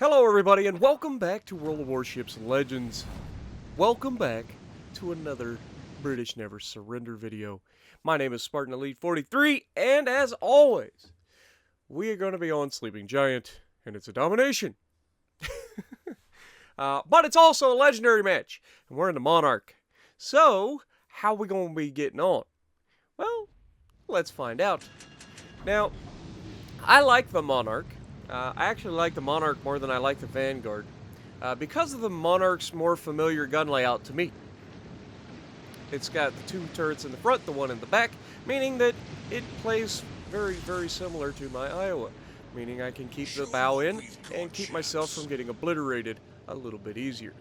Hello everybody and welcome back to World of Warships Legends. Welcome back to another British Never Surrender video. My name is Spartan Elite 43 and as always, we are going to be on Sleeping Giant and it's a domination. But it's also a legendary match and we're in the Monarch. So, how are we going to be getting on? Well, let's find out. Now, I like the Monarch. I actually like the Monarch more than I like the Vanguard, because of the Monarch's more familiar gun layout to me. It's got the two turrets in the front, the one in the back, meaning that it plays very, very similar to my Iowa, meaning I can keep the bow in and keep myself from getting obliterated a little bit easier.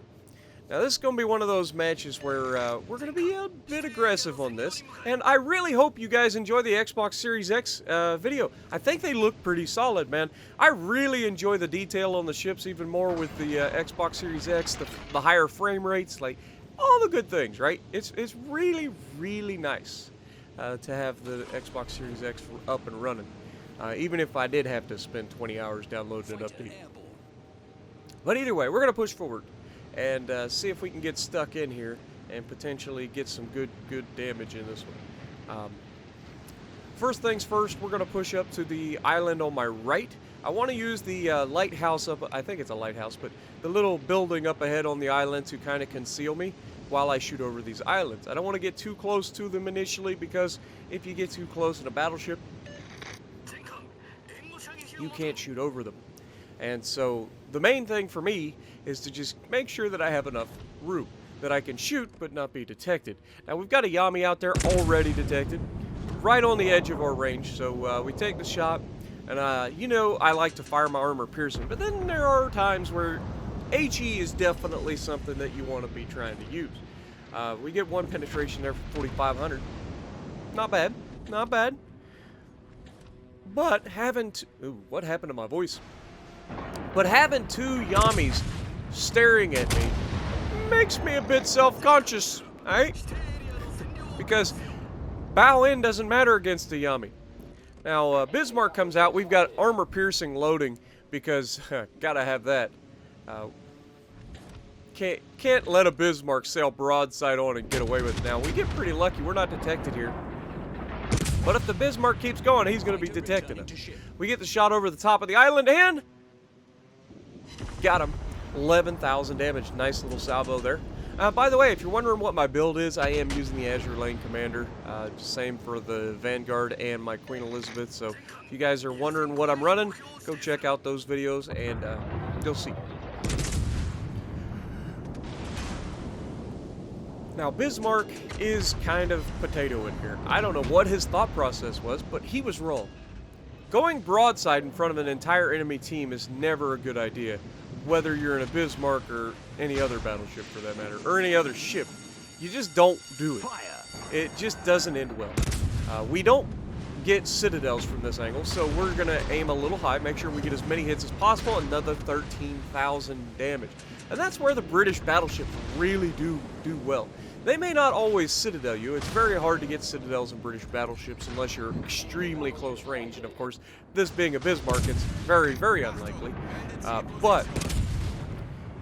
Now this is going to be one of those matches where we're going to be a bit aggressive on this, and I really hope you guys enjoy the Xbox Series X video. I think they look pretty solid, man. I really enjoy the detail on the ships even more with the Xbox Series X, the higher frame rates, like all the good things, right? It's really, really nice to have the Xbox Series X up and running, even if I did have to spend 20 hours downloading an update. But either way, we're going to push forward and see if we can get stuck in here and potentially get some good damage in this one. First things first, we're going to push up to the island on my right. I want to use the lighthouse up, I think it's a lighthouse, but the little building up ahead on the island to kind of conceal me while I shoot over these islands. I don't want to get too close to them initially, because if you get too close in a battleship, you can't shoot over them. And so the main thing for me is to just make sure that I have enough room that I can shoot but not be detected. Now we've got a Yami out there already detected, right on the edge of our range, so we take the shot, and you know I like to fire my armor piercing, but then there are times where HE is definitely something that you want to be trying to use. We get one penetration there for 4,500. Not bad, not bad. But having ooh, what happened to my voice? But having two Yamis staring at me makes me a bit self-conscious, right? Because bow in doesn't matter against the Yami. Now, Bismarck comes out. We've got armor piercing loading because gotta have that. Can't let a Bismarck sail broadside on and get away with it. Now, we get pretty lucky. We're not detected here. But if the Bismarck keeps going, he's going to be detecting us. We get the shot over the top of the island and got him. 11,000 damage. Nice little salvo there. By the way, if you're wondering what my build is, I am using the Azure Lane Commander. Same for the Vanguard and my Queen Elizabeth. So if you guys are wondering what I'm running, go check out those videos and you'll see. Now, Bismarck is kind of potato in here. I don't know what his thought process was, but he was wrong. Going broadside in front of an entire enemy team is never a good idea, whether you're in a Bismarck or any other battleship for that matter, or any other ship. You just don't do it. It just doesn't end well. We don't get citadels from this angle, so we're going to aim a little high, make sure we get as many hits as possible, another 13,000 damage. And that's where the British battleships really do well. They may not always citadel you. It's very hard to get citadels in British battleships unless you're extremely close range. And of course, this being a Bismarck, it's very, very unlikely. But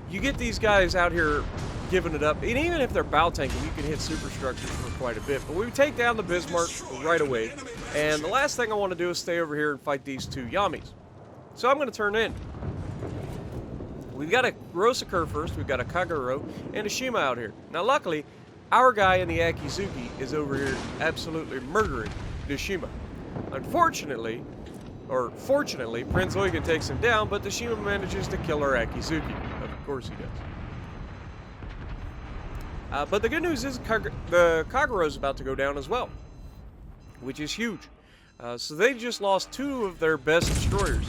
you get these guys out here giving it up. And even if they're bow tanking, you can hit superstructures for quite a bit. But we take down the Bismarck right away. And the last thing I want to do is stay over here and fight these two Yamis. So I'm going to turn in. We've got a Rosicur first, we've got a Kagero, and a Shima out here. Now luckily, our guy in the Akizuki is over here absolutely murdering the Shima. Unfortunately, or fortunately, Prince Eugen takes him down, but the Shima manages to kill our Akizuki. Of course he does. But the good news is the Kagero is about to go down as well, which is huge. So they just lost two of their best destroyers,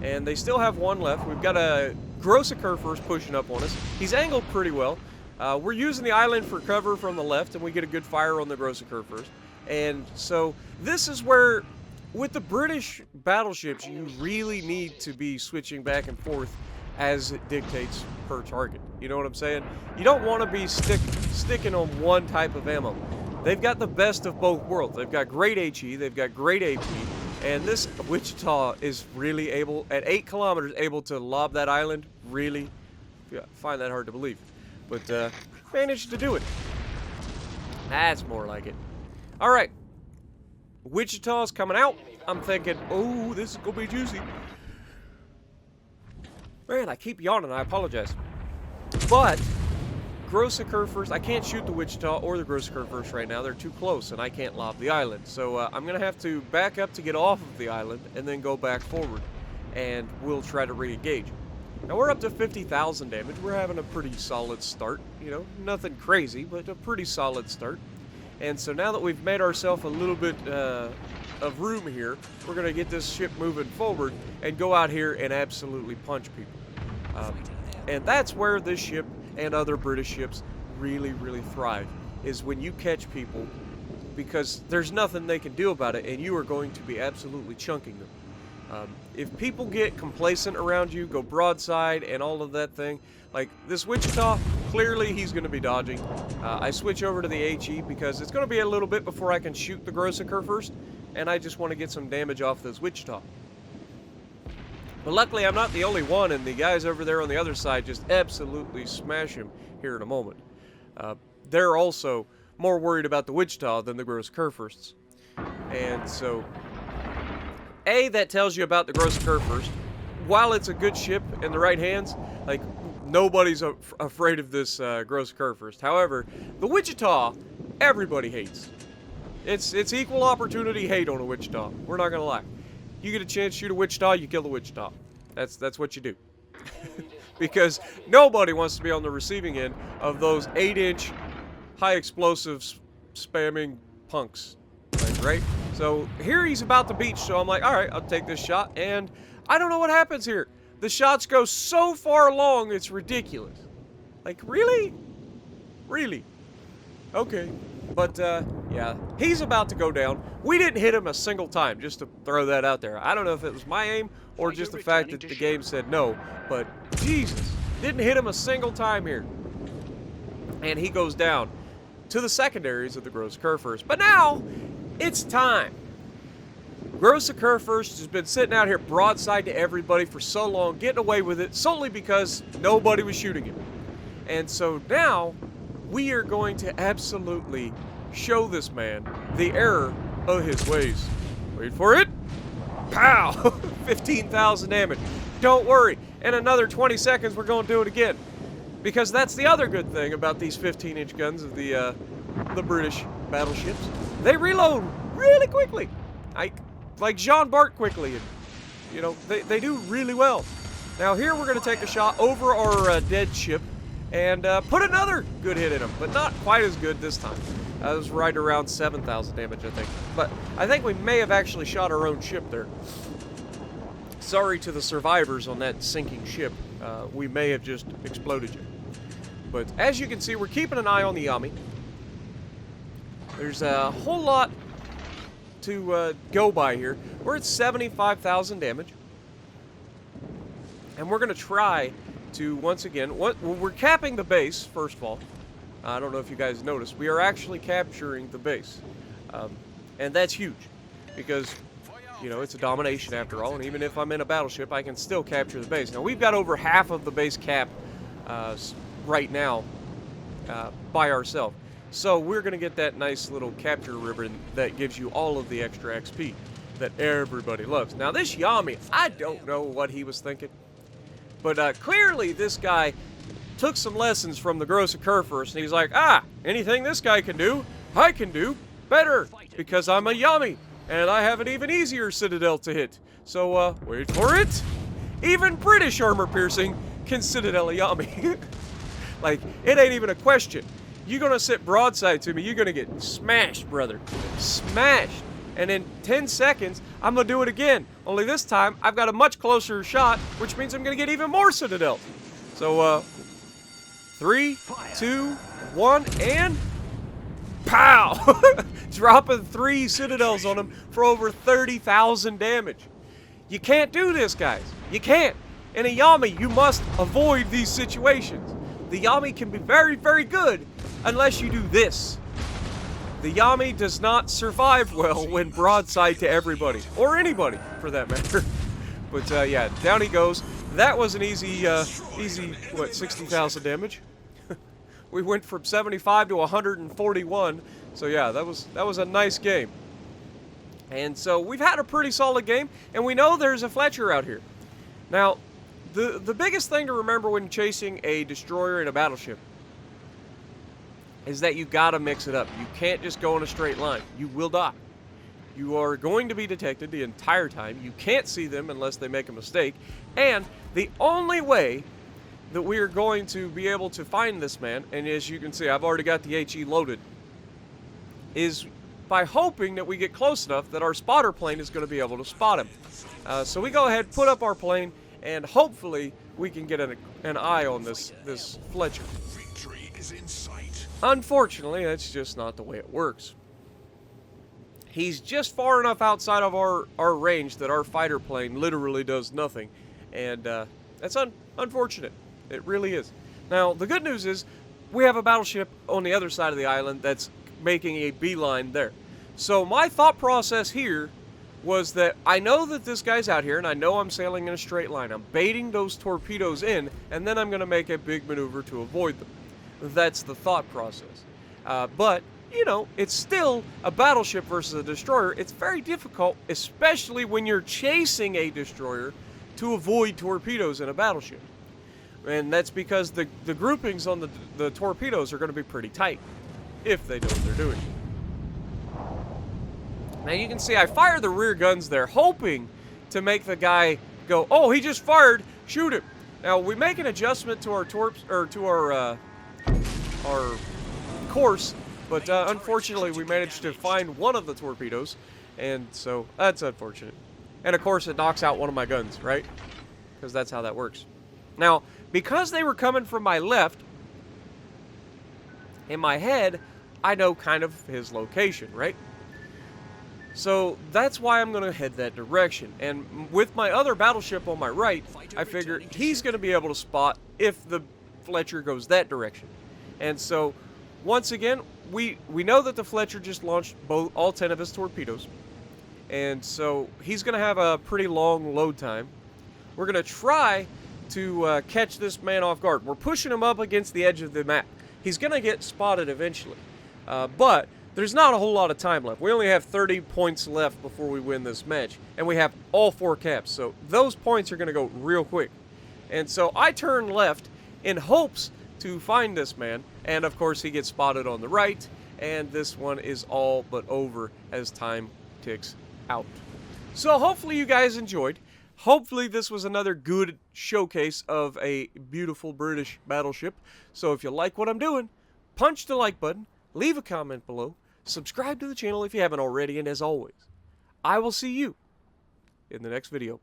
and they still have one left. We've got a Grosser first pushing up on us. He's angled pretty well. We're using the island for cover from the left, and we get a good fire on the Grosser first. And so this is where, with the British battleships, you really need to be switching back and forth as it dictates per target. You know what I'm saying? You don't want to be sticking on one type of ammo. They've got the best of both worlds. They've got great HE, they've got great AP, And this Wichita is really able, at 8 kilometers, able to lob that island. Really, yeah, find that hard to believe. But managed to do it. That's more like it. All right. Wichita's coming out. I'm thinking, oh, this is going to be juicy. Man, I keep yawning. I apologize. But Grossiker first. I can't shoot the Wichita or the Grossiker first right now. They're too close, and I can't lob the island. So I'm going to have to back up to get off of the island and then go back forward. And we'll try to re-engage. Now, we're up to 50,000 damage. We're having a pretty solid start. You know, nothing crazy, but a pretty solid start. And so now that we've made ourselves a little bit of room here, we're going to get this ship moving forward and go out here and absolutely punch people. And that's where this ship and other British ships really, really thrive, is when you catch people, because there's nothing they can do about it, and you are going to be absolutely chunking them. If people get complacent around you, go broadside and all of that thing, like this Wichita, clearly he's going to be dodging. I switch over to the HE because it's going to be a little bit before I can shoot the Grossiker first, and I just want to get some damage off this Wichita. But luckily I'm not the only one, and the guys over there on the other side just absolutely smash him here in a moment. They're also more worried about the Wichita than the Grossiker firsts. And so, that tells you about the Grossiker first. While it's a good ship in the right hands, like, nobody's afraid of this Grossiker first. However, the Wichita, everybody hates. It's equal opportunity hate on a Wichita. We're not gonna lie. You get a chance to shoot a Wichita, you kill the Wichita. That's what you do. Because nobody wants to be on the receiving end of those 8-inch high explosives spamming punks. Like, right? So here he's about the beach, so I'm like, alright, I'll take this shot, and I don't know what happens here. The shots go so far long, it's ridiculous. Like, really? Really? Okay. But, yeah, he's about to go down. We didn't hit him a single time, just to throw that out there. I don't know if it was my aim or just the fact that the game said no, but Jesus, didn't hit him a single time here. And he goes down to the secondaries of the Grossiker first. But now, it's time. Grossiker first has been sitting out here broadside to everybody for so long, getting away with it solely because nobody was shooting him. And so now, we are going to absolutely show this man the error of his ways. Wait for it. Pow! 15,000 damage. Don't worry. In another 20 seconds, we're going to do it again. Because that's the other good thing about these 15-inch guns of the British battleships. They reload really quickly. Like Jean Bart quickly. And, you know, they do really well. Now here we're going to take a shot over our dead ship and put another good hit in him, but not quite as good this time. That was right around 7,000 damage, I think. But I think we may have actually shot our own ship there. Sorry to the survivors on that sinking ship. We may have just exploded you. But as you can see, we're keeping an eye on the Yami. There's a whole lot to go by here. We're at 75,000 damage. And we're going to try to, once again, we're capping the base, first of all. I don't know if you guys noticed. We are actually capturing the base. And that's huge. Because, you know, it's a domination after all. And even if I'm in a battleship, I can still capture the base. Now, we've got over half of the base cap right now by ourselves. So we're going to get that nice little capture ribbon that gives you all of the extra XP that everybody loves. Now, this Yami, I don't know what he was thinking. But clearly, this guy took some lessons from the Grossiker first, and he's like, anything this guy can do, I can do better, because I'm a Yami, and I have an even easier citadel to hit. So, wait for it. Even British armor-piercing can citadel a Yami. Like, it ain't even a question. You're gonna sit broadside to me, you're gonna get smashed, brother. Smashed. And in 10 seconds, I'm gonna do it again. Only this time, I've got a much closer shot, which means I'm gonna get even more citadels. So, 3, 2, 1, and pow! Dropping 3 citadels on him for over 30,000 damage. You can't do this, guys. You can't. In a Yami, you must avoid these situations. The Yami can be very, very good unless you do this. The Yami does not survive well when broadside to everybody, or anybody for that matter. But yeah, down he goes. That was an easy, what, 60,000 damage? We went from 75 to 141. So yeah, that was a nice game. And so we've had a pretty solid game, and we know there's a Fletcher out here. Now, the biggest thing to remember when chasing a destroyer in a battleship is that you gotta mix it up. You can't just go in a straight line. You will die. You are going to be detected the entire time. You can't see them unless they make a mistake. And the only way that we are going to be able to find this man, and as you can see, I've already got the HE loaded, is by hoping that we get close enough that our spotter plane is going to be able to spot him. So we go ahead, put up our plane, and hopefully we can get an eye on this Fletcher. Victory is in sight. Unfortunately, that's just not the way it works. He's just far enough outside of our range that our fighter plane literally does nothing. And that's unfortunate. It really is. Now, the good news is we have a battleship on the other side of the island that's making a beeline there. So my thought process here was that I know that this guy's out here, and I know I'm sailing in a straight line. I'm baiting those torpedoes in, and then I'm going to make a big maneuver to avoid them. That's the thought process. But, you know, it's still a battleship versus a destroyer. It's very difficult, especially when you're chasing a destroyer, to avoid torpedoes in a battleship. And that's because the groupings on the torpedoes are going to be pretty tight, if they know what they're doing. Now you can see I fire the rear guns there, hoping to make the guy go, oh, he just fired, shoot him. Now we make an adjustment to our our course, but unfortunately we managed to find one of the torpedoes, and so that's unfortunate. And of course it knocks out one of my guns, right? Because that's how that works. Now, because they were coming from my left, in my head, I know kind of his location, right? So that's why I'm going to head that direction. And with my other battleship on my right, I figure he's going to be able to spot if the Fletcher goes that direction. And so, once again, we know that the Fletcher just launched all 10 of his torpedoes. And so he's going to have a pretty long load time. We're going to try to catch this man off guard. We're pushing him up against the edge of the map. He's going to get spotted eventually. But there's not a whole lot of time left. We only have 30 points left before we win this match. And we have all 4 caps. So those points are going to go real quick. And so I turn left in hopes to find this man. And of course he gets spotted on the right. And this one is all but over as time ticks out. So hopefully you guys enjoyed. Hopefully this was another good showcase of a beautiful British battleship. So if you like what I'm doing, punch the like button, leave a comment below, subscribe to the channel if you haven't already, and as always, I will see you in the next video.